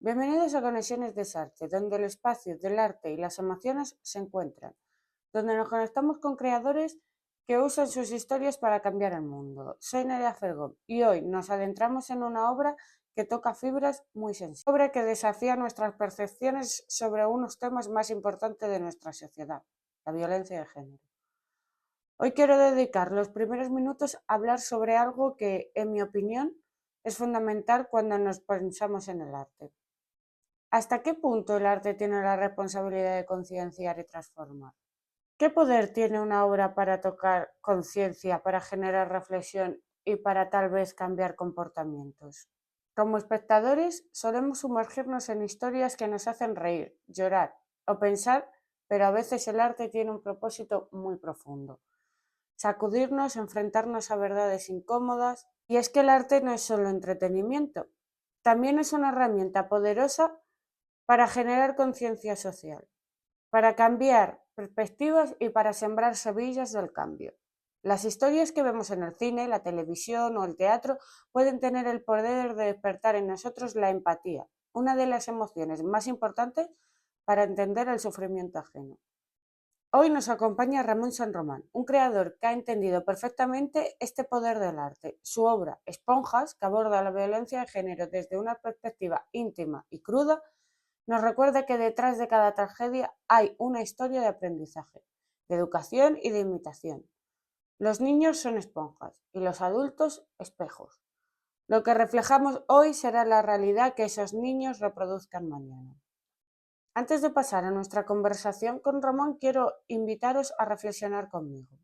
Bienvenidos a Conexiones de Arte, donde el espacio del arte y las emociones se encuentran, donde nos conectamos con creadores que usan sus historias para cambiar el mundo. Soy Nerea Fergón y hoy nos adentramos en una obra que toca fibras muy sensibles, obra que desafía nuestras percepciones sobre unos temas más importantes de nuestra sociedad, la violencia de género. Hoy quiero dedicar los primeros minutos a hablar sobre algo que, en mi opinión, es fundamental cuando nos pensamos en el arte. ¿Hasta qué punto el arte tiene la responsabilidad de concienciar y transformar? ¿Qué poder tiene una obra para tocar conciencia, para generar reflexión y para tal vez cambiar comportamientos? Como espectadores, solemos sumergirnos en historias que nos hacen reír, llorar o pensar, pero a veces el arte tiene un propósito muy profundo. Sacudirnos, enfrentarnos a verdades incómodas. Y es que el arte no es solo entretenimiento, también es una herramienta poderosa para generar conciencia social, para cambiar perspectivas y para sembrar semillas del cambio. Las historias que vemos en el cine, la televisión o el teatro pueden tener el poder de despertar en nosotros la empatía, una de las emociones más importantes para entender el sufrimiento ajeno. Hoy nos acompaña Ramón San Román, un creador que ha entendido perfectamente este poder del arte. Su obra, Esponjas, que aborda la violencia de género desde una perspectiva íntima y cruda, nos recuerda que detrás de cada tragedia hay una historia de aprendizaje, de educación y de imitación. Los niños son esponjas y los adultos espejos. Lo que reflejamos hoy será la realidad que esos niños reproduzcan mañana. Antes de pasar a nuestra conversación con Ramón, quiero invitaros a reflexionar conmigo.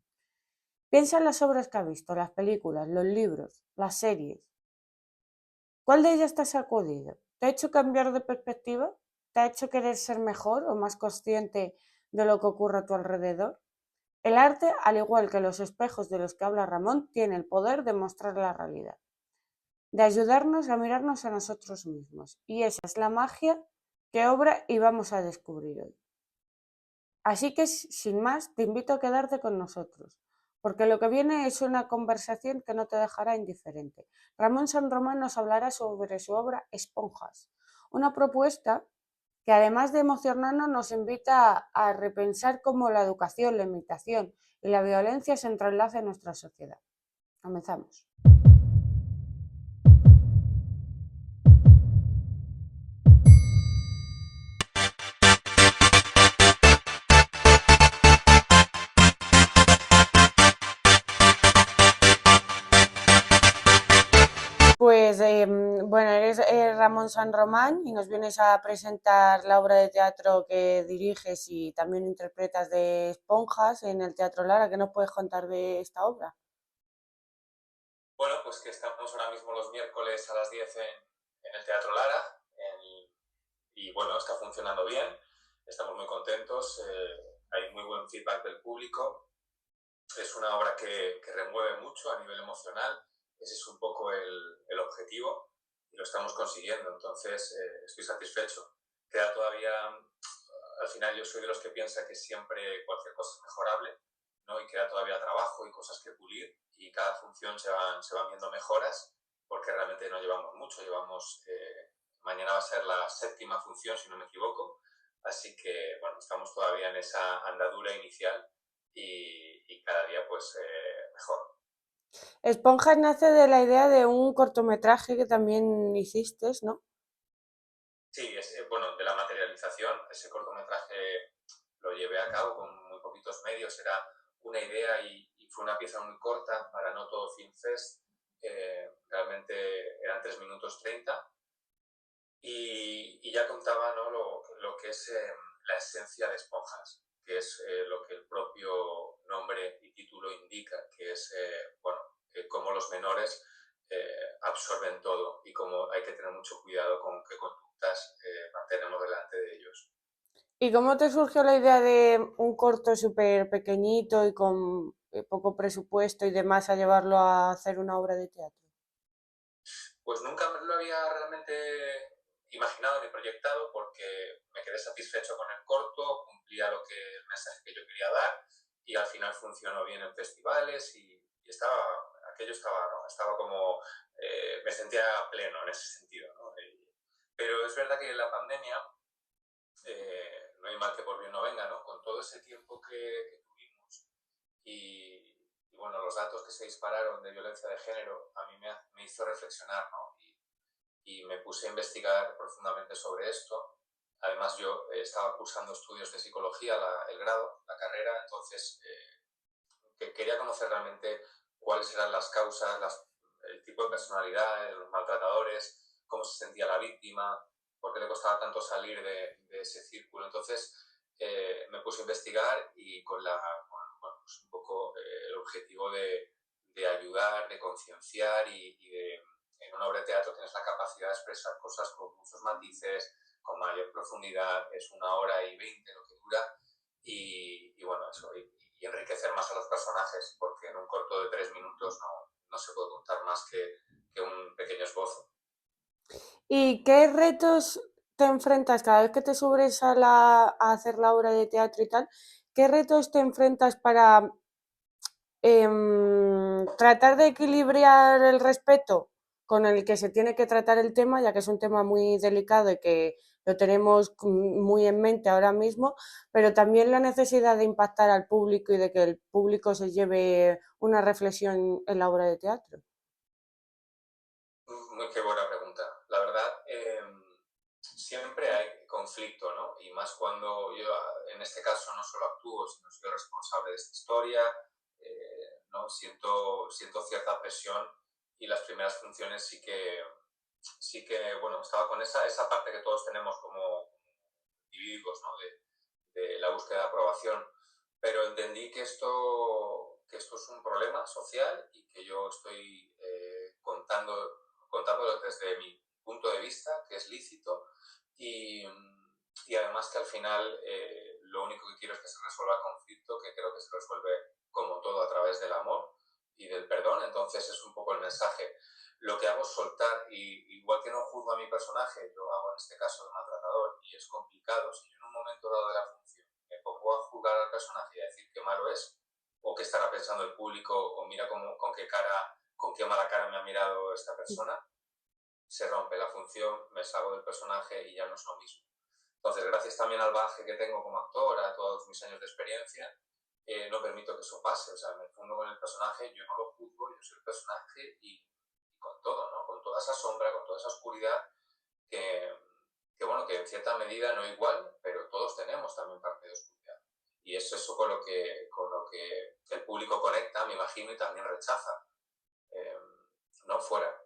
Piensa en las obras que has visto, las películas, los libros, las series. ¿Cuál de ellas te ha sacudido? ¿Te ha hecho cambiar de perspectiva? ¿Te ha hecho querer ser mejor o más consciente de lo que ocurre a tu alrededor? El arte, al igual que los espejos de los que habla Ramón, tiene el poder de mostrar la realidad, de ayudarnos a mirarnos a nosotros mismos. Y esa es la magia que obra y vamos a descubrir hoy. Así que, sin más, te invito a quedarte con nosotros, porque lo que viene es una conversación que no te dejará indiferente. Ramón San Román nos hablará sobre su obra Esponjas, una propuesta que además de emocionarnos nos invita a repensar cómo la educación, la imitación y la violencia se entrelazan en nuestra sociedad. Comenzamos. Pues bueno, eres Ramón San Román y nos vienes a presentar la obra de teatro que diriges y también interpretas de Esponjas en el Teatro Lara. ¿Qué nos puedes contar de esta obra? Bueno, pues que estamos ahora mismo los miércoles a las 10 en el Teatro Lara y bueno, está funcionando bien, estamos muy contentos, hay muy buen feedback del público, es una obra que remueve mucho a nivel emocional, ese es un poco el objetivo y lo estamos consiguiendo, entonces estoy satisfecho. Queda todavía, al final yo soy de los que piensa que siempre cualquier cosa es mejorable, ¿no? Y queda todavía trabajo y cosas que pulir y cada función se van viendo mejoras porque realmente no llevamos mucho, mañana va a ser la séptima función si no me equivoco, así que bueno, estamos todavía en esa andadura inicial y cada día pues mejor. Esponjas nace de la idea de un cortometraje que también hiciste, ¿no? Sí, bueno, de la materialización, ese cortometraje lo llevé a cabo con muy poquitos medios, era una idea y fue una pieza muy corta para No Todo Film Fest, realmente eran 3 minutos 30 y ya contaba, ¿no? lo que es la esencia de Esponjas, que es lo que el propio nombre y título indica, que es, bueno, cómo los menores absorben todo y cómo hay que tener mucho cuidado con qué conductas mantenemos delante de ellos. ¿Y cómo te surgió la idea de un corto súper pequeñito y con poco presupuesto y demás a llevarlo a hacer una obra de teatro? Pues nunca me lo había realmente imaginado ni proyectado porque me quedé satisfecho con el corto, cumplía el mensaje que yo quería dar y al final funcionó bien en festivales y aquello estaba, ¿no? Estaba como, me sentía pleno en ese sentido, ¿no? Pero es verdad que en la pandemia, no hay mal que por bien no venga, ¿no? Con todo ese tiempo que tuvimos y, bueno, los datos que se dispararon de violencia de género, a mí me hizo reflexionar, ¿no? Y me puse a investigar profundamente sobre esto. Además, yo estaba cursando estudios de psicología, el grado, la carrera, entonces que quería conocer realmente cuáles eran las causas, el tipo de personalidad, los maltratadores, cómo se sentía la víctima, por qué le costaba tanto salir de ese círculo. Entonces me puse a investigar y bueno, pues un poco el objetivo de ayudar, de concienciar en una obra de teatro tienes la capacidad de expresar cosas con muchos matices, con mayor profundidad, es 1 hora y 20 lo que dura y bueno, eso, y enriquecer más a los personajes, porque en un corto de 3 minutos no se puede contar más que un pequeño esbozo. ¿Y qué retos te enfrentas cada vez que te subes a hacer la obra de teatro y tal? ¿Qué retos te enfrentas para tratar de equilibrar el respeto con el que se tiene que tratar el tema, ya que es un tema muy delicado y que lo tenemos muy en mente ahora mismo, pero también la necesidad de impactar al público y de que el público se lleve una reflexión en la obra de teatro? Muy qué buena pregunta. La verdad, siempre hay conflicto, ¿no? Y más cuando yo, en este caso, no solo actúo, sino soy responsable de esta historia, ¿no? Siento cierta presión y las primeras funciones bueno, estaba con esa parte que todos tenemos como individuos, ¿no? De la búsqueda de aprobación, pero entendí que esto es un problema social y que yo estoy contándolo desde mi punto de vista, que es lícito, y además que al final lo único que quiero es que se resuelva el conflicto, que creo que se resuelve como todo a través del amor y del perdón, entonces es un poco el mensaje. Lo que hago es soltar, y igual que no juzgo a mi personaje, yo hago en este caso de maltratador, y es complicado, si yo en un momento dado de la función me pongo a juzgar al personaje y a decir qué malo es, o qué estará pensando el público, o mira con qué mala cara me ha mirado esta persona, se rompe la función, me salgo del personaje y ya no es lo mismo. Entonces, gracias también al bagaje que tengo como actor, a todos mis años de experiencia, no permito que eso pase, o sea, me fundo con el personaje, yo no lo juzgo, yo soy el personaje y con todo, ¿no? Con toda esa sombra, con toda esa oscuridad que, bueno, que en cierta medida no igual, pero todos tenemos también parte de oscuridad. Y es eso con lo que el público conecta, me imagino, y también rechaza, eh, no fuera.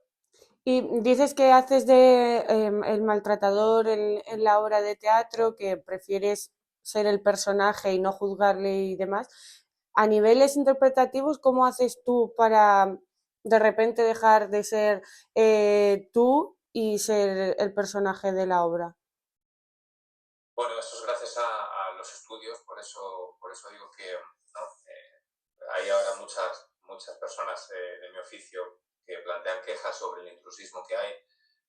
Y dices que haces de el maltratador en la obra de teatro, que prefieres ser el personaje y no juzgarle y demás. A niveles interpretativos, ¿cómo haces tú para de repente dejar de ser tú y ser el personaje de la obra? Bueno, eso es gracias a los estudios, por eso digo que, ¿no? Hay ahora muchas personas de mi oficio que plantean quejas sobre el intrusismo que hay.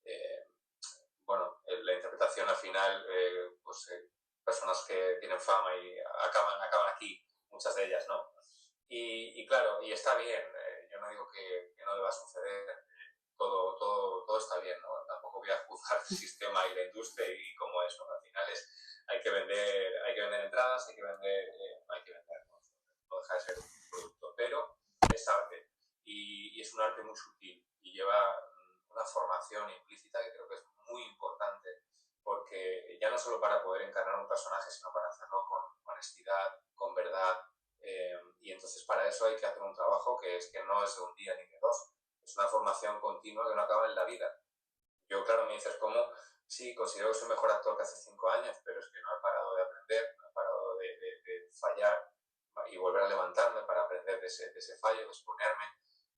Eh, bueno, la interpretación al final, pues personas que tienen fama y acaban aquí, muchas de ellas, ¿no? Y claro, y está bien, yo no digo que no deba suceder, todo está bien, ¿no? Tampoco voy a juzgar el sistema y la industria y cómo es, ¿no? Al final hay que vender entradas, hay que vender, ¿no? No deja de ser un producto, pero es arte y es un arte muy sutil y lleva una formación implícita que creo que es muy importante porque ya no solo para poder encarnar un personaje, sino para hacerlo con honestidad, con verdad, y entonces para eso hay que hacer un trabajo que no es de un día ni de dos, es una formación continua que no acaba en la vida. Yo, claro, me dices, ¿cómo? Sí, considero que soy mejor actor que hace 5 años, pero es que no he parado de aprender, no he parado de fallar y volver a levantarme para aprender de ese fallo, de exponerme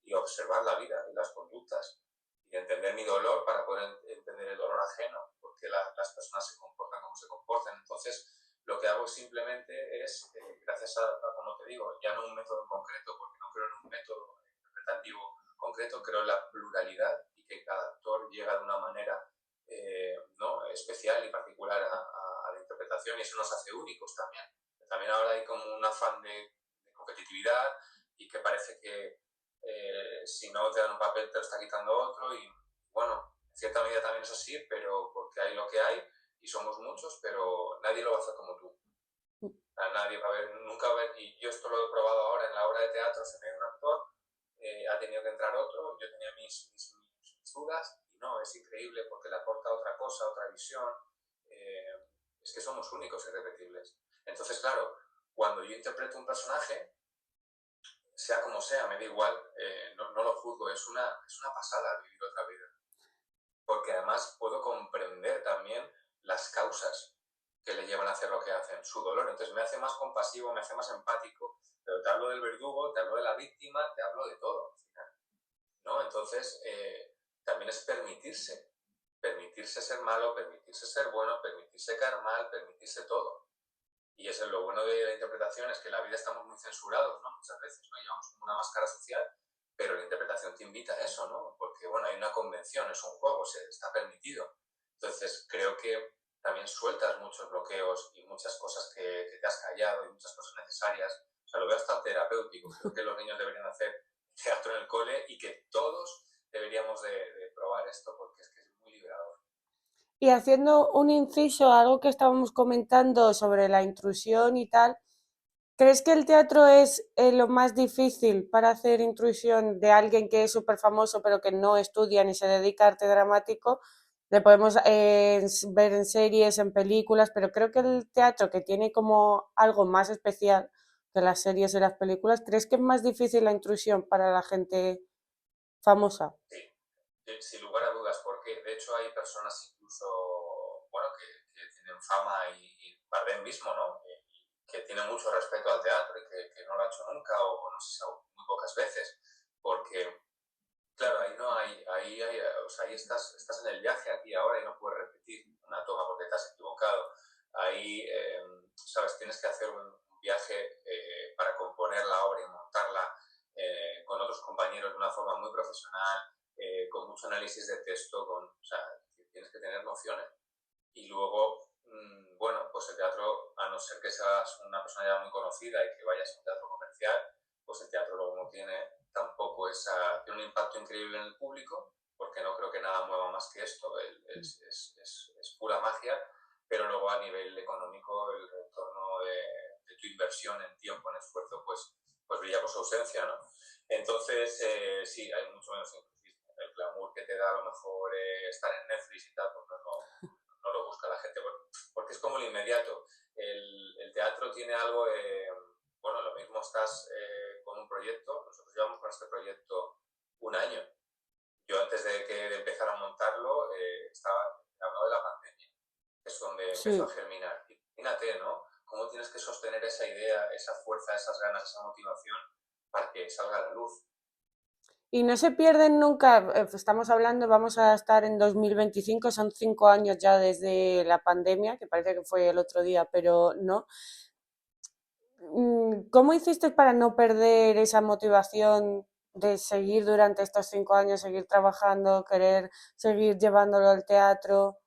y observar la vida y las conductas y entender mi dolor para poder entender el dolor ajeno, porque las personas se comportan como se comportan. Entonces, lo que hago simplemente es, gracias como te digo, ya no un método en concreto, porque no creo en un método interpretativo concreto, creo en la pluralidad y que cada actor llega de una manera ¿no? especial y particular a la interpretación y eso nos hace únicos también. También ahora hay como un afán de competitividad y que parece que si no te dan un papel te lo está quitando otro y bueno, en cierta medida también es así, pero porque hay lo que hay y somos muchos, pero nadie lo va a hacer como tú. Nadie va a ver, nunca va a ver, y yo esto lo he probado ahora en la obra de teatro, se me ha ido un actor, ha tenido que entrar otro, yo tenía mis dudas, y no, es increíble porque le aporta otra cosa, otra visión, eh, es que somos únicos y irrepetibles. Entonces, claro, cuando yo interpreto un personaje, sea como sea, me da igual, no lo juzgo, es una pasada vivir otra vida, porque además puedo comprender también las causas que le llevan a hacer lo que hacen, su dolor. Entonces me hace más compasivo, me hace más empático. Pero te hablo del verdugo, te hablo de la víctima, te hablo de todo, al final, ¿no? Entonces, también es permitirse ser malo, permitirse ser bueno, permitirse caer mal, permitirse todo. Y eso es lo bueno de la interpretación, es que en la vida estamos muy censurados, ¿no? Muchas veces, ¿no? Llevamos una máscara social, pero la interpretación te invita a eso, ¿no? Porque, bueno, hay una convención, es un juego, se está permitido. Entonces, creo que también sueltas muchos bloqueos y muchas cosas que te has callado y muchas cosas necesarias. O sea, lo veo hasta terapéutico. Creo que los niños deberían hacer teatro en el cole y que todos deberíamos de probar esto porque es que es muy liberador. Y haciendo un inciso a algo que estábamos comentando sobre la intrusión y tal, ¿crees que el teatro es lo más difícil para hacer intrusión de alguien que es súper famoso pero que no estudia ni se dedica a arte dramático? Le podemos ver en series, en películas, pero creo que el teatro, que tiene como algo más especial que las series y las películas, ¿crees que es más difícil la intrusión para la gente famosa? Sí, sin lugar a dudas, porque de hecho hay personas incluso, bueno, que tienen fama y Bardem mismo, ¿no? Que tiene mucho respeto al teatro y que no lo ha hecho nunca o no sé, si muy pocas veces, porque claro, ahí no hay, o sea, ahí estás en el viaje aquí ahora y no puedes repetir una toma porque te has equivocado. Ahí, sabes, tienes que hacer un viaje para componer la obra y montarla con otros compañeros de una forma muy profesional, con mucho análisis de texto, o sea, tienes que tener nociones. Y luego, bueno, pues el teatro, a no ser que seas una persona ya muy conocida y que vayas a un teatro comercial, pues el teatro luego no tiene tampoco tiene un impacto increíble en el público, porque no creo que nada mueva más que esto, es pura magia, pero luego a nivel económico el retorno de tu inversión en tiempo, en esfuerzo, pues brilla por su ausencia, ¿no? Entonces, sí, hay mucho menos inclusismo. El glamour que te da a lo mejor estar en Netflix y tal, pues no lo busca la gente, porque es como lo inmediato. El teatro tiene algo, bueno, lo mismo estás con un proyecto, nosotros llevamos con este proyecto un año. Yo antes de empezar a montarlo, estaba hablando de la pandemia, que es donde empezó a Sí. germinar. Imagínate, ¿no? Cómo tienes que sostener esa idea, esa fuerza, esas ganas, esa motivación para que salga a la luz. Y no se pierden nunca, estamos hablando, vamos a estar en 2025, son 5 años ya desde la pandemia, que parece que fue el otro día, pero no. ¿Cómo hiciste para no perder esa motivación de seguir durante estos 5 años, seguir trabajando, querer seguir llevándolo al teatro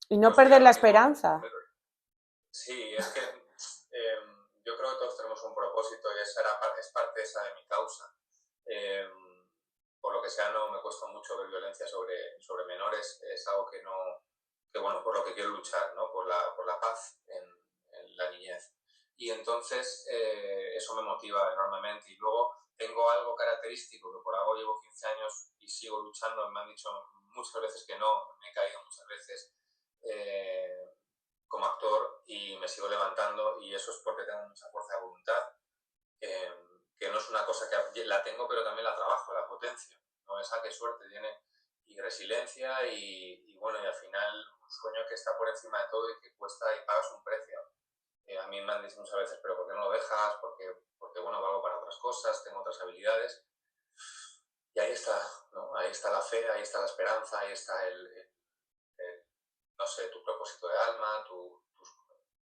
y no Pues mira, perder la lo mismo, esperanza? sí, es que yo creo que todos tenemos un propósito y es parte esa de mi causa. Eh, por lo que sea, no me cuesta mucho ver violencia sobre menores. Es algo que bueno, por lo que quiero luchar, ¿no? Por la paz en la niñez. Y entonces eso me motiva enormemente. Y luego tengo algo característico que por algo llevo 15 años y sigo luchando. Me han dicho muchas veces que no, me he caído muchas veces eh, como actor y me sigo levantando y eso es porque tengo mucha fuerza de voluntad eh, que no es una cosa que la tengo, pero también la trabajo, la potencia. No es a qué suerte tiene y resiliencia y bueno, y al final un sueño que está por encima de todo y que cuesta y pagas un precio. A mí me han dicho muchas veces, pero ¿por qué no lo dejas? Porque bueno, valgo para otras cosas, tengo otras habilidades. Y ahí está, ¿no? Ahí está la fe, ahí está la esperanza, ahí está no sé, tu propósito de alma,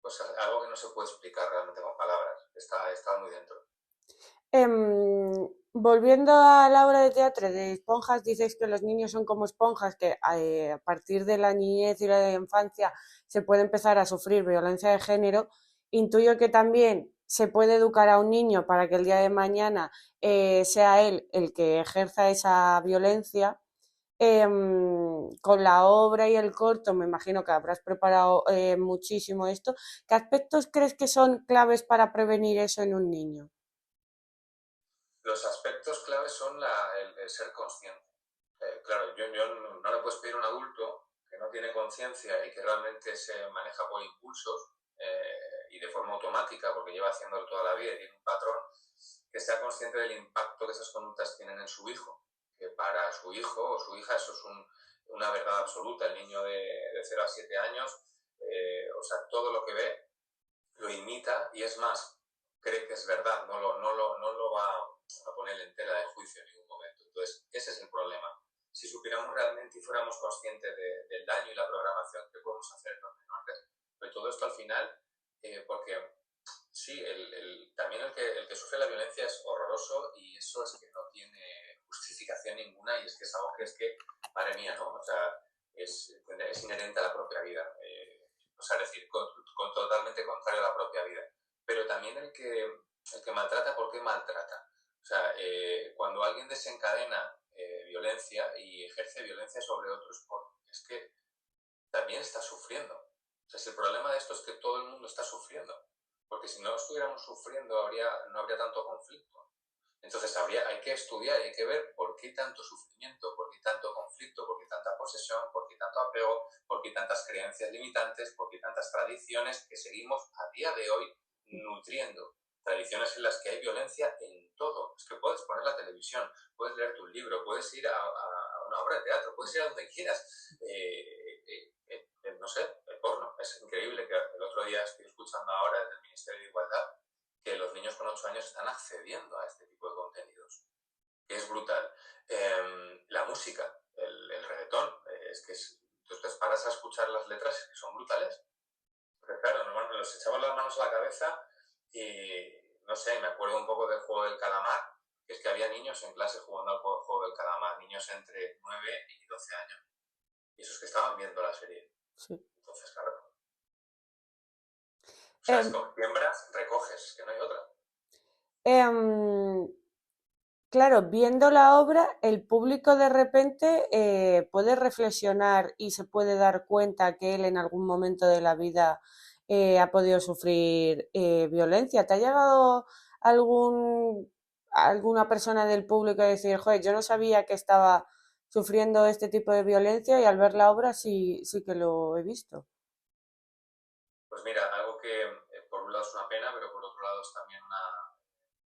pues algo que no se puede explicar realmente con palabras. Está muy dentro. Volviendo a la obra de teatro de esponjas, dices que los niños son como esponjas, que a partir de la niñez y la infancia se puede empezar a sufrir violencia de género. Intuyo que también se puede educar a un niño para que el día de mañana sea él el que ejerza esa violencia. con la obra y el corto, me imagino que habrás preparado muchísimo esto. ¿Qué aspectos crees que son claves para prevenir eso en un niño? Los aspectos claves son el ser consciente. Claro, no le puedes pedir a un adulto que no tiene conciencia y que realmente se maneja por impulsos y de forma automática, porque lleva haciéndolo toda la vida y tiene un patrón, que sea consciente del impacto que esas conductas tienen en su hijo. Que para su hijo o su hija eso es una verdad absoluta. El niño de 0 a 7 años, o sea, todo lo que ve lo imita y es más, cree que es verdad, no lo va a poner en tela de juicio en ningún momento. Entonces, ese es el problema. Si supiéramos realmente y fuéramos conscientes del daño y la programación que podemos hacer los menores, pero todo esto al final, porque sí, también el que sufre la violencia es horroroso y eso es que no tiene justificación ninguna y es que, madre mía, ¿no? O sea, es inherente a la propia vida. O sea, es decir, totalmente contrario a la propia vida. Pero también el que maltrata, ¿por qué maltrata? O sea, cuando alguien desencadena violencia y ejerce violencia sobre otros, es que también está sufriendo. O sea, si el problema de esto es que todo el mundo está sufriendo, porque si no estuviéramos sufriendo no habría tanto conflicto. Entonces hay que estudiar y hay que ver por qué tanto sufrimiento, por qué tanto conflicto, por qué tanta posesión, por qué tanto apego, por qué tantas creencias limitantes, por qué tantas tradiciones que seguimos a día de hoy nutriendo. Tradiciones en las que hay violencia en todo. Es que puedes poner la televisión, puedes leer tu libro, puedes ir a una obra de teatro, puedes ir a donde quieras. No sé, el porno. Es increíble que el otro día estoy escuchando ahora desde el Ministerio de Igualdad que los niños con 8 años están accediendo a este tipo de contenidos, que es brutal. La música, el reggaetón, tú te paras a escuchar las letras que son brutales. Porque claro, normalmente nos echamos las manos a la cabeza y, no sé, me acuerdo un poco del juego del calamar, que es que había niños en clase jugando al juego del calamar, niños entre 9 y 12 años. Y esos que estaban viendo la serie. Sí. Entonces, claro. O sea, es Em, como siembras, recoges, que no hay otra. em, claro, viendo la obra, el público de repente puede reflexionar y se puede dar cuenta que él en algún momento de la vida ha podido sufrir violencia. ¿Te ha llegado alguna persona del público a decir, joder, yo no sabía que estaba sufriendo este tipo de violencia y al ver la obra sí que lo he visto? Pues mira, algo que por un lado es una pena, pero por otro lado es también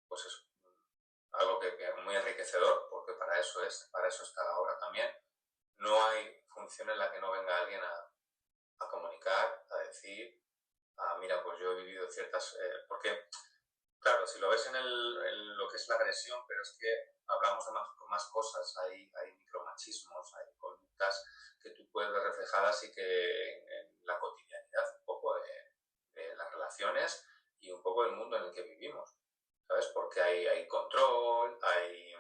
pues es algo que es muy enriquecedor, porque para eso está la obra también. No hay función en la que no venga alguien a comunicar, a decir, mira, pues yo he vivido ciertas... porque, claro, si lo ves en lo que es la agresión, pero es que hablamos de más cosas, hay micromachismos, hay conductas que tú puedes ver reflejadas y que en la cotidianidad un poco de las relaciones y un poco del mundo en el que vivimos, ¿sabes? Porque hay control, hay,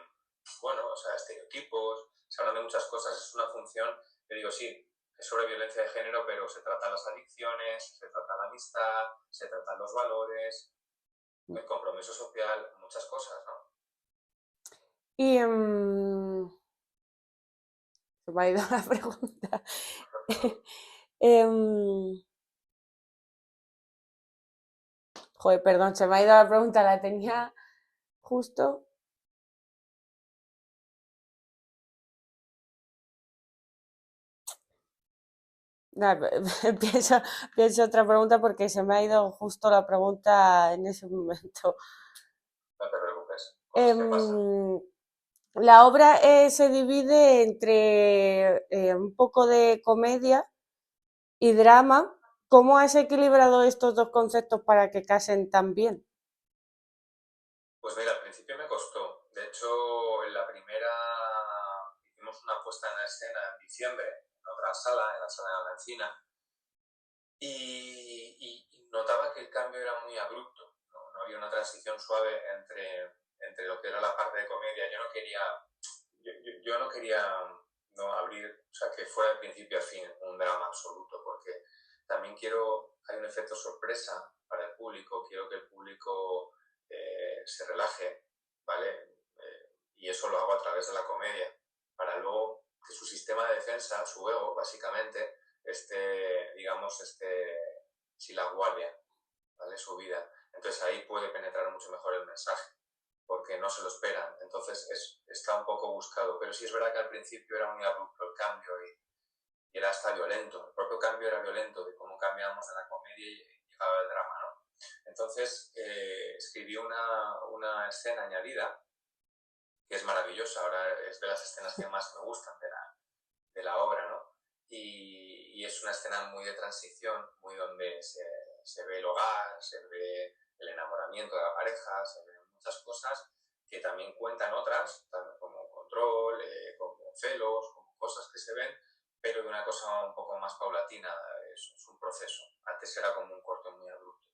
bueno, o sea, estereotipos, se hablan de muchas cosas, es una función, te digo, sí, es sobre violencia de género, pero se tratan las adicciones, se trata la amistad, se tratan los valores, el compromiso social, muchas cosas, ¿no? Y se me ha ido la pregunta. Em, joder, perdón, se me ha ido la pregunta, la tenía justo. Nah, pienso, pienso otra pregunta porque se me ha ido justo la pregunta en ese momento. No te preocupes, cosas que pasan. Em, la obra se divide entre un poco de comedia y drama. ¿Cómo has equilibrado estos dos conceptos para que casen tan bien? Pues mira, al principio me costó. De hecho, en la primera hicimos una puesta en escena en diciembre, en otra sala, en la sala de la encina, y notaba que el cambio era muy abrupto. No había una transición suave entre lo que era la parte de comedia. Yo no quería no abrir, o sea, que fuera de principio a fin un drama absoluto, porque también hay un efecto sorpresa para el público, quiero que el público se relaje, ¿vale? Y eso lo hago a través de la comedia, para luego que que su sistema de defensa, su ego, básicamente, esté sin la guardia, ¿vale? Su vida. Entonces ahí puede penetrar mucho mejor el mensaje, porque no se lo esperan. Entonces está un poco buscado. Pero sí es verdad que al principio era muy abrupto el cambio y era hasta violento. El propio cambio era violento, de cómo cambiamos de la comedia y llegaba el drama, ¿no? Entonces escribí una escena añadida que es maravillosa. Ahora es de las escenas que más me gustan de la obra, ¿no? Y es una escena muy de transición, muy donde se ve el hogar, se ve el enamoramiento de la pareja, se ven muchas cosas que también cuentan otras, tanto como control, como celos, como cosas que se ven, pero de una cosa un poco más paulatina. Es un proceso. Antes era como un corte muy abrupto.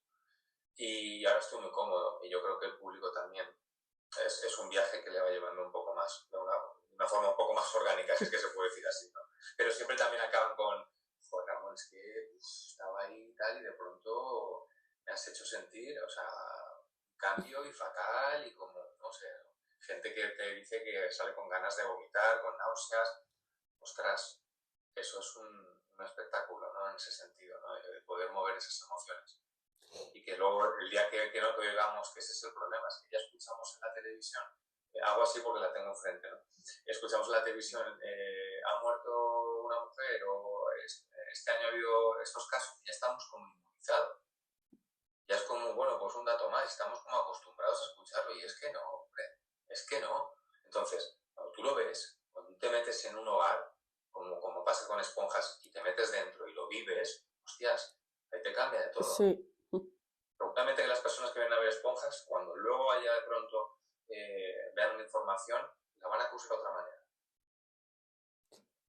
Y ahora estoy muy cómodo y yo creo que el público también. Es un viaje que le va llevando un poco más, de una forma un poco más orgánica, si es que se puede decir así, ¿no? Pero siempre también acaban con, joder, Ramón, es que estaba ahí y tal, y de pronto me has hecho sentir, o sea, cambio y fatal, y como, no sé, gente que te dice que sale con ganas de vomitar, con náuseas. Ostras, eso es un espectáculo, ¿no? En ese sentido, ¿no? De poder mover esas emociones. Y que luego el día que no te oigamos, que ese es el problema, es que ya escuchamos en la televisión, hago así porque la tengo enfrente, ¿no? Escuchamos en la televisión, ha muerto una mujer, o este año ha habido estos casos, y ya estamos como inmunizados. Ya es como, bueno, pues un dato más, estamos como acostumbrados a escucharlo, y es que no, hombre, es que no. Entonces, cuando tú lo ves, cuando tú te metes en un hogar, como pasa con Esponjas, y te metes dentro y lo vives, hostias, ahí te cambia de todo. Sí. Seguramente que las personas que ven a ver Esponjas, cuando luego haya de pronto vean una información, la van a usar de otra manera.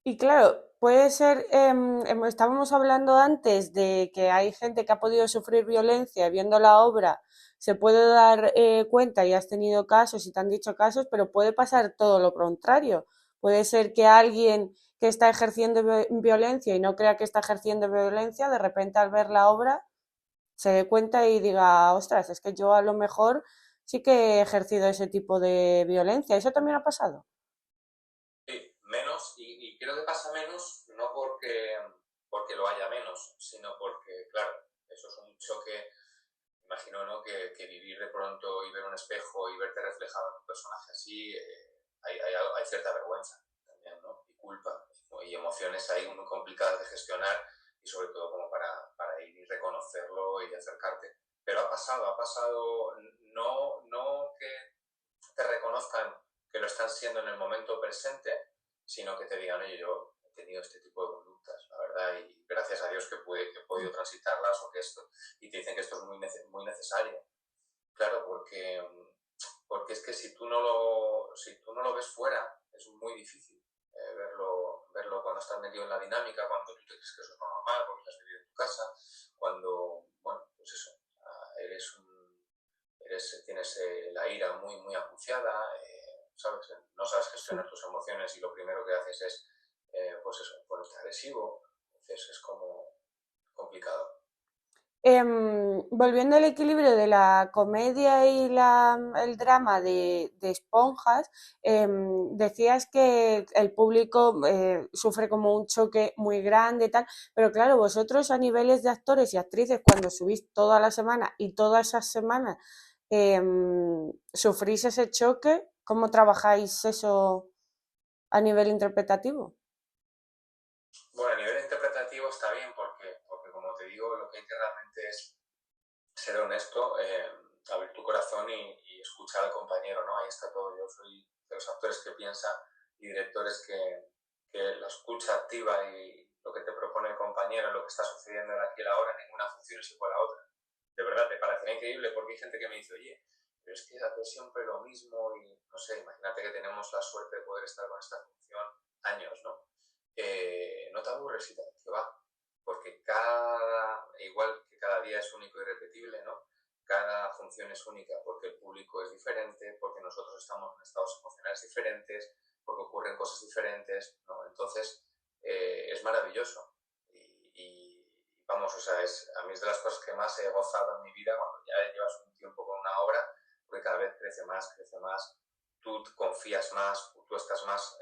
Y claro, puede ser, estábamos hablando antes de que hay gente que ha podido sufrir violencia viendo la obra, se puede dar cuenta y has tenido casos y te han dicho casos, pero puede pasar todo lo contrario. Puede ser que alguien que está ejerciendo violencia y no crea que está ejerciendo violencia, de repente al ver la obra se dé cuenta y diga, ostras, es que yo a lo mejor sí que he ejercido ese tipo de violencia. ¿Eso también ha pasado? Sí, menos, y creo que pasa menos no porque lo haya menos, sino porque, claro, eso es un choque. Imagino, ¿no? Que vivir de pronto y ver un espejo y verte reflejado en un personaje así, hay cierta vergüenza también, ¿no? Y culpa, ¿no? Y emociones ahí muy complicadas de gestionar, y sobre todo como para ir y reconocerlo y acercarte. Pero ha pasado, no que te reconozcan que lo están siendo en el momento presente, sino que te digan, oye, yo he tenido este tipo de conductas, la verdad, y gracias a Dios que he podido transitarlas, o que esto, y te dicen que esto es muy necesario. Claro, porque es que si tú no lo ves fuera, es muy difícil verlo cuando estás metido en la dinámica, cuando tú te crees que eso es normal, porque lo has vivido en tu casa, cuando, bueno, pues eso, tienes la ira muy acuciada, ¿sabes? No sabes gestionar tus emociones, y lo primero que haces es, pues eso, ponerte agresivo. Entonces es como complicado. Volviendo al equilibrio de la comedia y el drama de Esponjas, decías que el público sufre como un choque muy grande y tal, pero claro, vosotros a niveles de actores y actrices, cuando subís toda la semana y todas esas semanas sufrís ese choque, ¿cómo trabajáis eso a nivel interpretativo? Bueno, a nivel interpretativo está bien, porque como te digo, lo que hay que realmente es ser honesto, abrir tu corazón y escuchar al compañero, ¿no? Ahí está todo. Yo soy de los actores que piensan, y directores que la escucha activa y lo que te propone el compañero, lo que está sucediendo en aquí y ahora, ninguna función es igual a otra. De verdad, te parecerá increíble, porque hay gente que me dice, oye, pero es que hace siempre lo mismo, y no sé, imagínate que tenemos la suerte de poder estar con esta función años, ¿no? No te aburres y te va, porque igual que cada día es único y repetible, ¿no? Cada función es única, porque el público es diferente, porque nosotros estamos en estados emocionales diferentes, porque ocurren cosas diferentes, ¿no? Entonces, es maravilloso. Vamos, o sea, a mí es de las cosas que más he gozado en mi vida, cuando ya llevas un tiempo con una obra, porque cada vez crece más, tú confías más, tú estás más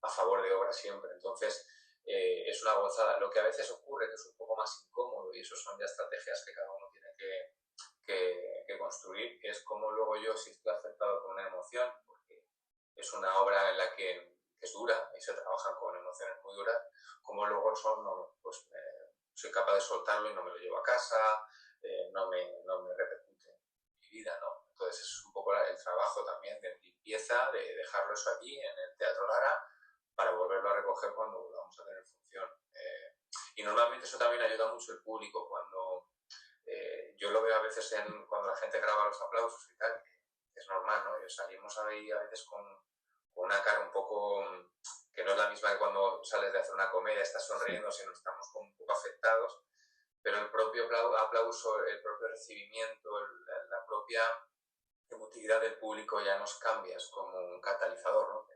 a favor de obra siempre. Entonces, es una gozada. Lo que a veces ocurre, que es un poco más incómodo, y eso son ya estrategias que cada uno tiene que construir, es como luego yo, si estoy afectado con una emoción, porque es una obra en la que es dura y se trabajan con emociones muy duras, como luego son, no, pues soy capaz de soltarlo y no me lo llevo a casa, no me repercute en mi vida, ¿no? Entonces es un poco el trabajo también de limpieza, de dejarlo eso allí en el Teatro Lara para volverlo a recoger cuando volvamos a tener función. Y normalmente eso también ayuda mucho el público cuando yo lo veo a veces cuando la gente graba los aplausos y tal, que es normal, ¿no? Y salimos ahí a veces con una cara un poco que no es la misma que cuando sales de hacer una comedia, estás sonriendo, sino estamos como un poco afectados, pero el propio aplauso, el propio recibimiento, la propia emotividad del público ya nos cambia, es como un catalizador, ¿no?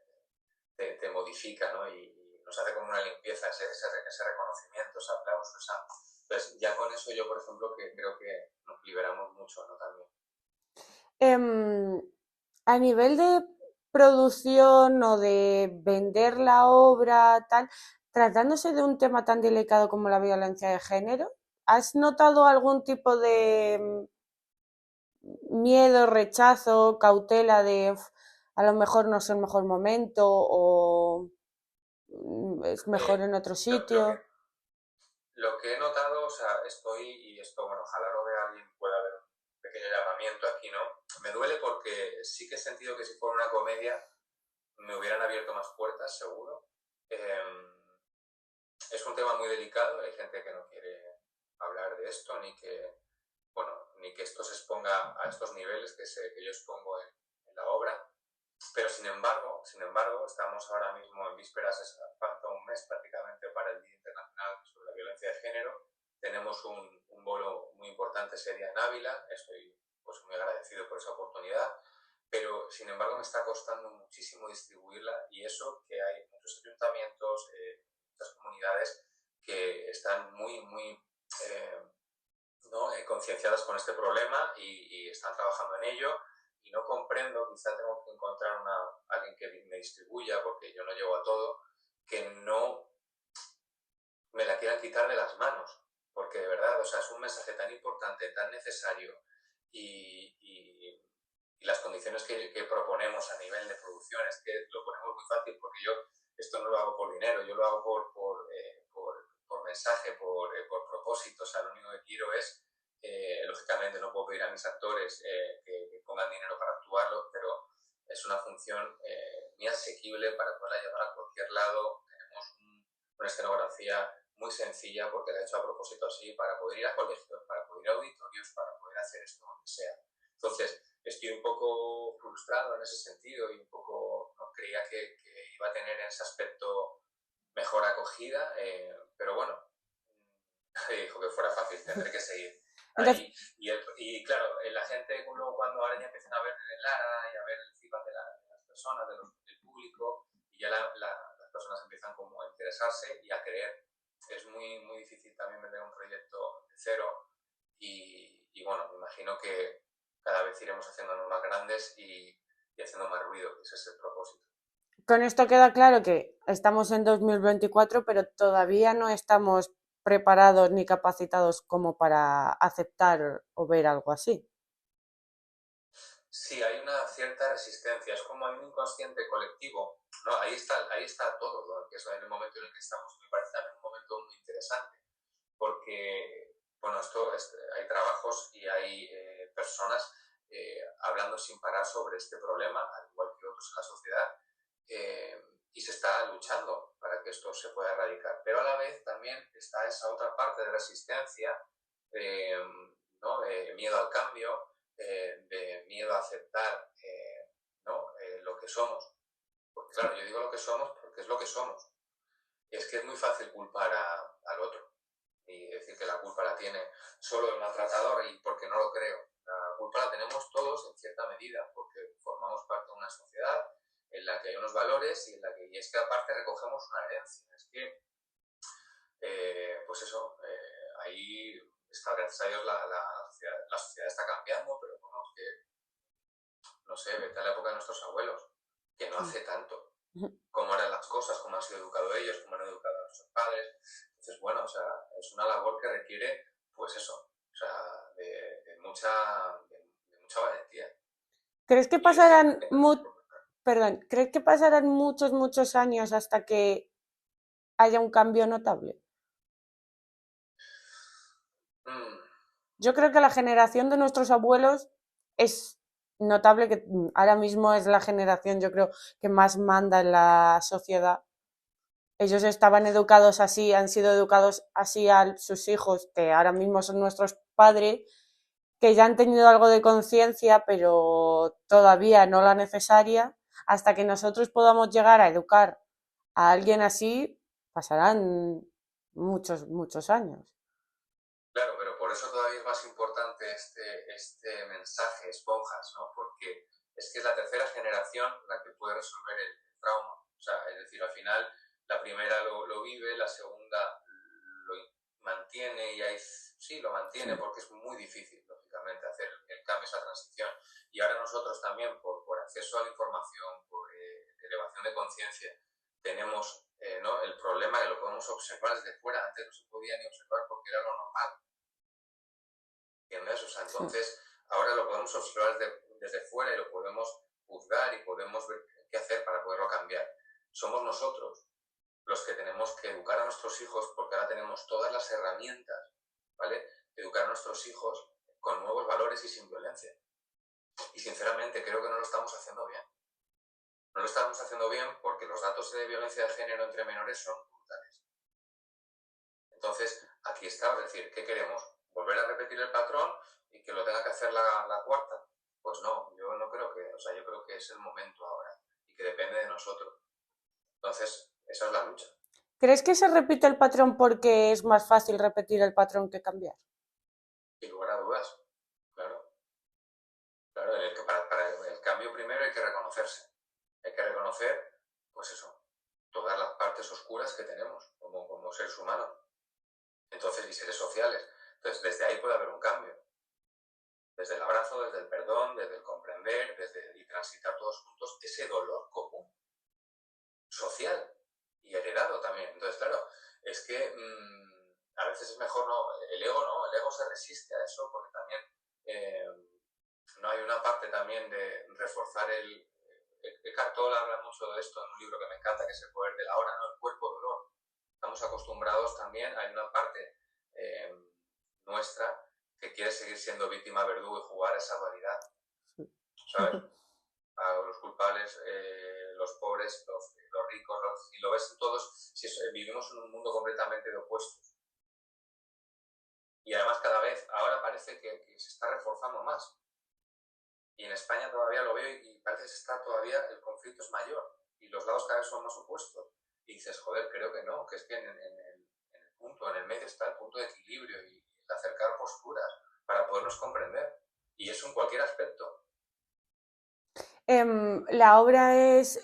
Te modifica, ¿no? Y nos hace como una limpieza ese reconocimiento, ese aplauso, Entonces, ya con eso yo, por ejemplo, que creo que nos liberamos mucho, ¿no? También. A nivel de producción o de vender la obra, tal, tratándose de un tema tan delicado como la violencia de género, ¿has notado algún tipo de miedo, rechazo, cautela de a lo mejor no es el mejor momento o es mejor en otro Lo, lo, sitio? que, lo que he notado, o sea, y esto, bueno, ojalá lo vea alguien, pueda haber un pequeño llamamiento aquí, ¿no? Me duele porque sí que he sentido que si fuera una comedia me hubieran abierto más puertas, seguro. Es un tema muy delicado, hay gente que no quiere hablar de esto, ni que esto se exponga a estos niveles que yo expongo en la obra. Pero sin embargo, estamos ahora mismo en vísperas, falta un mes prácticamente para el Día Internacional sobre la Violencia de Género. Tenemos un bolo muy importante ese día en Ávila, estoy pues muy agradecido por esa oportunidad, pero sin embargo me está costando muchísimo distribuirla, y eso que hay muchos ayuntamientos, muchas comunidades que están muy eh, ¿no? Concienciadas con este problema y están trabajando en ello, y no comprendo, quizá tengo que encontrar alguien que me distribuya, porque yo no llego a todo, que no me la quieran quitar de las manos, porque de verdad, o sea, es un mensaje tan importante, tan necesario, y las condiciones que proponemos a nivel de producción es que lo ponemos muy fácil, porque yo esto no lo hago por dinero, yo lo hago por mensaje, por propósito. O sea, lo único que quiero es, lógicamente no puedo pedir a mis actores que pongan dinero para actuarlo, pero es una función muy asequible para poderla llevar a cualquier lado. Tenemos una escenografía muy sencilla, porque la he hecho a propósito así, para poder ir a colegios, para poder ir a auditorios, para poder hacer esto donde sea. Entonces, estoy un poco frustrado en ese sentido, y un poco no creía que iba a tener en ese aspecto mejor acogida, pero bueno, nadie dijo que fuera fácil, tendré que seguir Entonces, ahí. Y claro, la gente luego, cuando ahora ya empiezan a ver el Lara y a ver el feedback de las personas, del público, y ya las personas empiezan como a interesarse y a creer. Es muy difícil también vender un proyecto de cero, y bueno, me imagino que cada vez iremos haciéndonos más grandes y haciendo más ruido, que ese es el propósito. con esto queda claro que estamos en 2024, pero todavía no estamos preparados ni capacitados como para aceptar o ver algo así. Sí, hay una cierta resistencia, es como hay un inconsciente colectivo, ¿no? Ahí está todo, ¿no? Que es en el momento en el que estamos. Me parece también un momento muy interesante, porque, bueno, hay trabajos y hay personas hablando sin parar sobre este problema, al igual que otros en la sociedad, y se está luchando para que esto se pueda erradicar. Pero a la vez también está esa otra parte de resistencia, eh, ¿no? De miedo al cambio, de miedo a aceptar, ¿no? Lo que somos. Porque claro, yo digo lo que somos porque es lo que somos. Y es que es muy fácil culpar al otro y decir que la culpa la tiene solo el maltratador, y porque no lo creo. La culpa la tenemos todos en cierta medida, porque formamos parte de una sociedad en la que hay unos valores, y es que aparte recogemos una herencia. Es que, pues eso, ahí está, gracias a Dios, la sociedad está cambiando, pero bueno, que no sé, vete a la época de nuestros abuelos, que no hace tanto. cómo eran las cosas, cómo han sido educados ellos, cómo han educado a nuestros padres. Entonces, bueno, o sea, es una labor que requiere, pues eso, o sea, de mucha valentía. ¿Crees que Y es, pasarán perdón, ¿crees que pasarán muchos años hasta que haya un cambio notable? mm, Yo creo que la generación de nuestros abuelos es notable que ahora mismo es la generación, yo creo, que más manda en la sociedad. Ellos estaban educados así, han sido educados así a sus hijos, que ahora mismo son nuestros padres, que ya han tenido algo de conciencia, pero todavía no la necesaria. Hasta que nosotros podamos llegar a educar a alguien así, pasarán muchos años. claro, pero por eso todavía es más importante este mensaje, esponjas, ¿no? Porque es que es la tercera generación la que puede resolver el trauma. O sea, es decir, al final la primera lo vive, la segunda lo mantiene y ahí sí lo mantiene Sí. porque es muy difícil, lógicamente, hacer el cambio, esa transición. Y ahora nosotros también, por acceso a la información, por elevación de conciencia, tenemos ¿no? el problema que lo podemos observar desde fuera. Antes no se podía ni observar porque era lo normal. ¿Entiendes? O sea, Sí. entonces ahora lo podemos observar desde fuera y lo podemos juzgar y podemos ver qué hacer para poderlo cambiar. Somos nosotros los que tenemos que educar a nuestros hijos porque ahora tenemos todas las herramientas, ¿vale? Educar a nuestros hijos con nuevos valores y sin violencia. Y sinceramente creo que no lo estamos haciendo bien. No lo estamos haciendo bien porque los datos de violencia de género entre menores son brutales. Entonces, aquí está, es decir, ¿qué queremos? ¿Volver a repetir el patrón y que lo tenga que hacer la cuarta? Pues no, yo no creo que, o sea, yo creo que es el momento ahora y que depende de nosotros. Entonces, esa es la lucha. ¿Crees que se repite el patrón porque es más fácil repetir el patrón que cambiar? Sin lugar a dudas, claro. Claro, para el cambio primero hay que reconocerse. Hay que reconocer, pues eso, todas las partes oscuras que tenemos como seres humanos. Entonces, y seres sociales. Entonces, desde ahí puede haber un cambio. Desde el abrazo, desde el perdón, desde el comprender, y transitar todos juntos ese dolor común, social y heredado también. Entonces, claro, es que a veces es mejor el ego no, el ego se resiste a eso porque también eh, no hay una parte también de reforzar Eckhart Tolle habla mucho de esto en un libro que me encanta, que es El poder de la hora, ¿no? El cuerpo dolor. Estamos acostumbrados también, hay una parte eh, nuestra que quiere seguir siendo víctima, verdugo y jugar a esa dualidad, ¿sabes? A los culpables, los pobres, los ricos, y lo ves todos, si vivimos en un mundo completamente de opuestos. Y además cada vez, ahora parece que se está reforzando más. Y en España todavía lo veo y parece que está todavía, el conflicto es mayor y los lados cada vez son más opuestos. Y dices, joder, creo que no, que es que en el punto, en el medio está el punto de equilibrio y el acercar posturas para podernos comprender. Y eso en cualquier aspecto. La obra es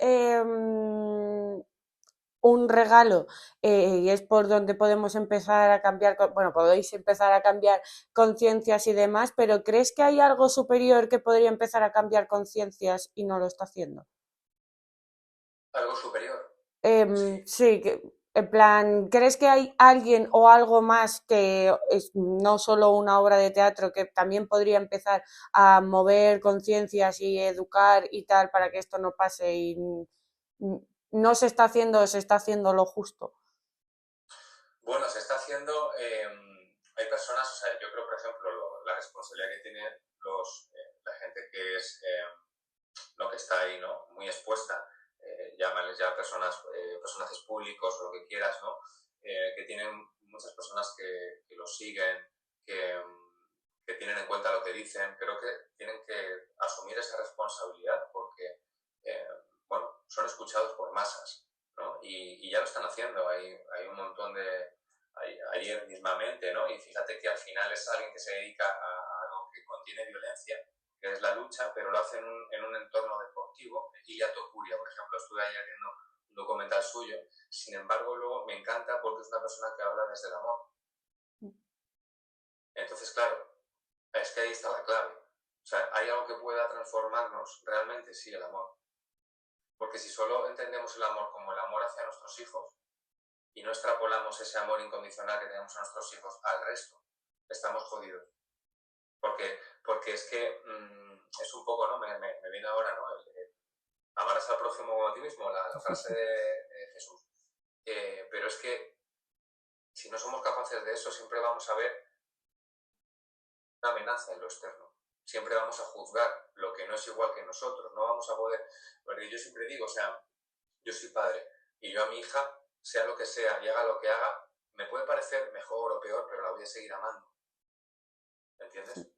un regalo y es por donde podemos empezar a cambiar, bueno, podéis empezar a cambiar conciencias y demás, pero ¿crees que hay algo superior que podría empezar a cambiar conciencias y no lo está haciendo? Algo superior. Sí. Sí, en plan, ¿crees que hay alguien o algo más que es no solo una obra de teatro que también podría empezar a mover conciencias y educar y tal para que esto no pase y no se está haciendo, se está haciendo lo justo? Bueno, se está haciendo, hay personas, o sea, yo creo, por ejemplo, la responsabilidad que tiene la gente que es, lo que está ahí, ¿no? Muy expuesta, llámales ya personajes públicos o lo que quieras, ¿no? Que tienen muchas personas que los siguen, que, que tienen en cuenta lo que dicen, creo que tienen que asumir esa responsabilidad porque, eh, bueno, son escuchados por masas, ¿no? Y ya lo están haciendo, hay un montón de, ayer mismamente, ¿no? Y fíjate que al final es alguien que se dedica a algo que contiene violencia, que es la lucha, pero lo hace en un entorno deportivo. Ilia Topuria, por ejemplo, estuve ayer viendo un documental suyo, sin embargo luego me encanta porque es una persona que habla desde el amor. Entonces, claro, es que ahí está la clave. O sea, ¿hay algo que pueda transformarnos realmente? Sí, el amor. Porque si solo entendemos el amor como el amor hacia nuestros hijos y no extrapolamos ese amor incondicional que tenemos a nuestros hijos al resto, estamos jodidos. Porque es que es un poco, ¿no? Me viene ahora, ¿no? Amarás al prójimo como a ti mismo, la frase de Jesús. Pero es que si no somos capaces de eso, siempre vamos a ver una amenaza en lo externo. Siempre vamos a juzgar lo que no es igual que nosotros. No vamos a poder. Porque yo siempre digo, o sea, yo soy padre y yo a mi hija, sea lo que sea y haga lo que haga, me puede parecer mejor o peor, pero la voy a seguir amando. ¿Me entiendes?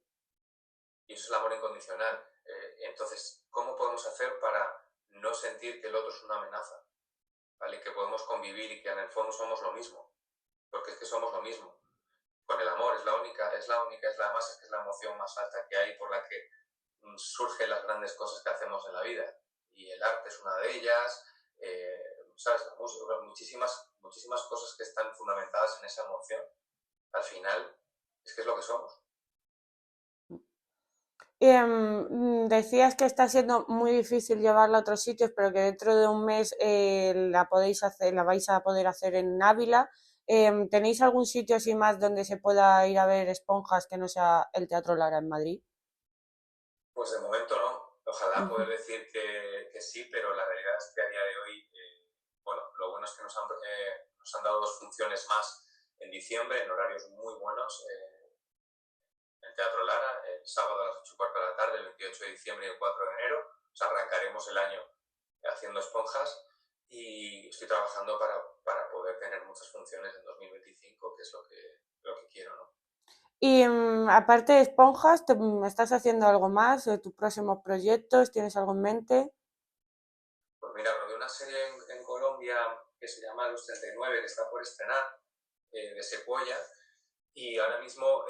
Y eso es el amor incondicional. Entonces, ¿cómo podemos hacer para no sentir que el otro es una amenaza? ¿Vale? Que podemos convivir y que en el fondo somos lo mismo. Porque es que somos lo mismo. Con el amor es la emoción más alta que hay por la que surgen las grandes cosas que hacemos en la vida. Y el arte es una de ellas, ¿sabes? Muchísimas cosas que están fundamentadas en esa emoción. Al final, es que es lo que somos. Decías que está siendo muy difícil llevarla a otros sitios, pero que dentro de un mes la podéis hacer, la vais a poder hacer en Ávila. ¿Tenéis algún sitio así más donde se pueda ir a ver esponjas que no sea el Teatro Lara en Madrid? Pues de momento no. Ojalá Ujú. poder decir que sí, pero la realidad es que a día de hoy, bueno, lo bueno es que nos han dado 2 funciones más en diciembre, en horarios muy buenos, en el Teatro Lara, el sábado a las 8:15 de la tarde, el 28 de diciembre y el 4 de enero. O sea, arrancaremos el año haciendo esponjas y estoy trabajando para poder tener muchas funciones en 2025, que es lo que quiero, ¿no? Y aparte de esponjas, ¿estás haciendo algo más? ¿Tus próximos proyectos? ¿Tienes algo en mente? Pues mira, rodé una serie en Colombia que se llama Los 39, que está por estrenar, de Secuoya, y ahora mismo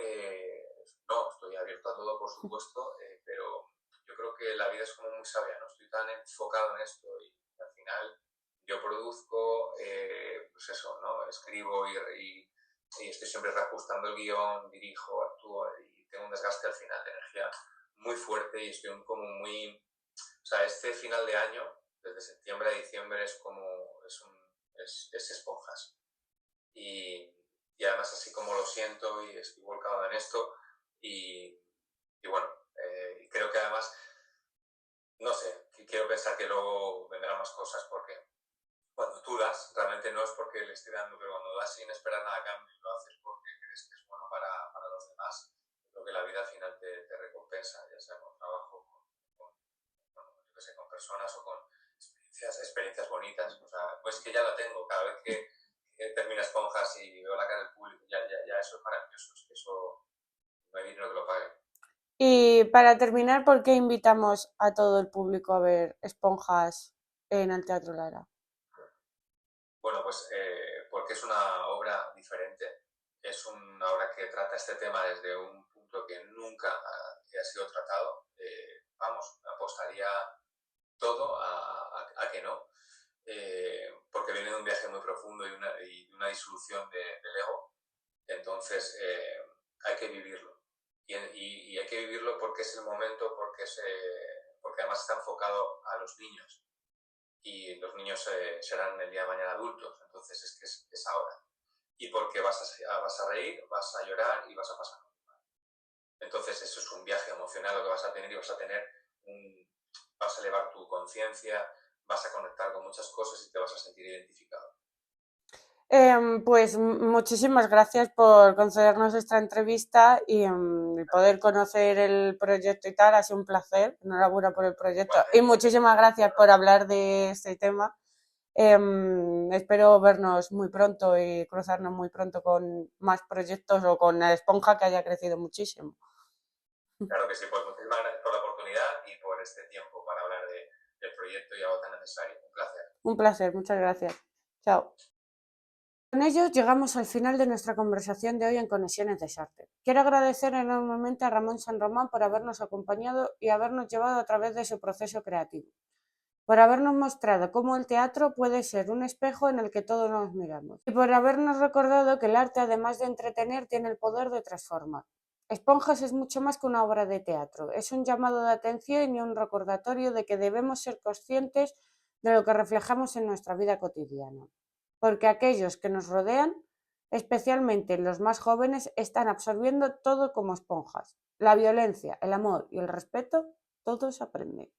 no, estoy abierto a todo, por supuesto, pero yo creo que la vida es como muy sabia, no estoy tan enfocado en esto y al final yo produzco, pues eso, ¿no? Escribo y estoy siempre reajustando el guión, dirijo, actúo y tengo un desgaste al final de energía muy fuerte y estoy como muy... O sea, este final de año, desde septiembre a diciembre, es como... es esponjas. Y, y además así como lo siento y estoy volcado en esto y, y bueno, creo que además, no sé, quiero pensar que luego vendrán más cosas porque cuando tú das, realmente no es porque le esté dando, pero cuando das sin esperar nada a cambio y lo haces porque crees que es bueno para los demás, creo que la vida al final te recompensa, ya sea con trabajo, bueno, yo qué sé, con personas o con experiencias bonitas. O sea, pues que ya la tengo, cada vez que termina esponjas y veo la cara del público, ya eso es maravilloso, es que eso no hay dinero que lo pague. Y para terminar, ¿por qué invitamos a todo el público a ver esponjas en el Teatro Lara? Bueno, pues porque es una obra diferente, es una obra que trata este tema desde un punto que nunca ha sido tratado. Vamos, apostaría todo a que no, porque viene de un viaje muy profundo y una disolución del ego. Entonces, hay que vivirlo. Y hay que vivirlo porque es el momento, porque además está enfocado a los niños. Y los niños serán el día de mañana adultos. Entonces, es que es ahora. Y porque vas a reír, vas a llorar y vas a pasar. Entonces, eso es un viaje emocional lo que vas a tener y vas a elevar tu conciencia, vas a conectar con muchas cosas y te vas a sentir identificado. Pues muchísimas gracias por concedernos esta entrevista y poder conocer el proyecto y tal. Ha sido un placer. Enhorabuena por el proyecto. Y muchísimas gracias por hablar de este tema. Espero vernos muy pronto y cruzarnos muy pronto con más proyectos o con la esponja que haya crecido muchísimo. Claro que sí, pues muchísimas gracias por la oportunidad y por este tiempo para hablar del proyecto y algo tan necesario. Un placer. Un placer, muchas gracias. Chao. Con ello llegamos al final de nuestra conversación de hoy en Conexiones de Sarte. Quiero agradecer enormemente a Ramón San Román por habernos acompañado y habernos llevado a través de su proceso creativo, por habernos mostrado cómo el teatro puede ser un espejo en el que todos nos miramos, y por habernos recordado que el arte, además de entretener, tiene el poder de transformar. Esponjas es mucho más que una obra de teatro, es un llamado de atención y un recordatorio de que debemos ser conscientes de lo que reflejamos en nuestra vida cotidiana, porque aquellos que nos rodean, especialmente los más jóvenes, están absorbiendo todo como esponjas. La violencia, el amor y el respeto, todo se aprende.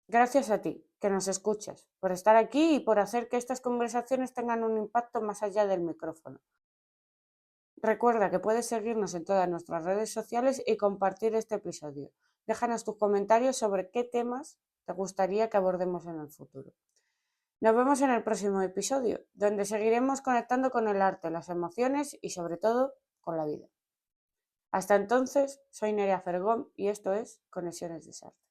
Gracias a ti, que nos escuchas, por estar aquí y por hacer que estas conversaciones tengan un impacto más allá del micrófono. Recuerda que puedes seguirnos en todas nuestras redes sociales y compartir este episodio. Déjanos tus comentarios sobre qué temas te gustaría que abordemos en el futuro. Nos vemos en el próximo episodio, donde seguiremos conectando con el arte, las emociones y sobre todo con la vida. Hasta entonces, soy Nerea Fergón y esto es Conexiones de Sartre.